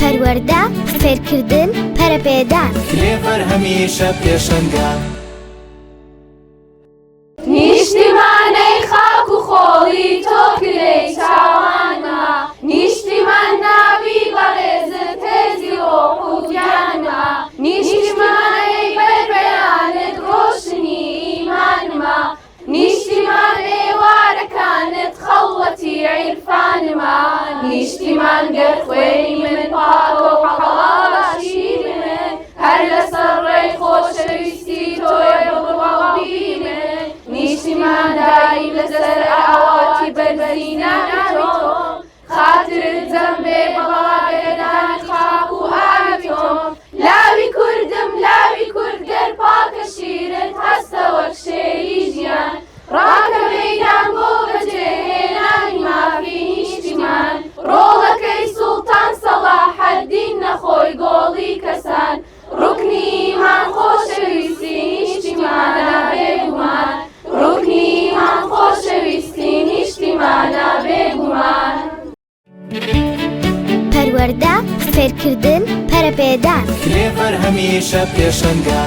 پەروەردە فێرکردن پەرەپێدان کلێڤەر هەمیشە پێشەنگە نیشتیمانەی خاک و خۆڵی تۆ کرەی چاوانە نیشتیمان ناوی بەڕێزت هێزی ڕۆح و گیانە نیشتیمانەی بەربەیانت ڕۆشنی ئیمانمە نیشتیمان ئێوارەکانت خەڵوەتی عیرفانمە نیشتیمان گەر خوێنی من پاڵۆ حەڵاشی من هەر لەسەر ڕێی خۆشەویستی تۆیە بڕواڵی من نیشتیمان دایم لەسەر ئاواتی بەرزینانی تۆ خاترت جەمبێ بەڵاگەدانی خاک و ئاوی تۆم لاوی کوردم لاوی کورد گەر پاکە شیرت هەستە وەک شێری ژیان ڕاکە مەیدان بۆ بەجێهێنانی مافی نیشتیمان ڕۆڵەکەی سوڵتان سەلاحەددین نەخۆی گۆڵی کەسان ڕوکنی ئیمان خۆشەویستی نیشتیمانە بێگومان ڕوکنی ئیمان خۆشەویستی نیشتیمانە بێگومان پەروەردە فێرکردن پەرەپێدان کلێڤەر هەمیشە پێشەنگە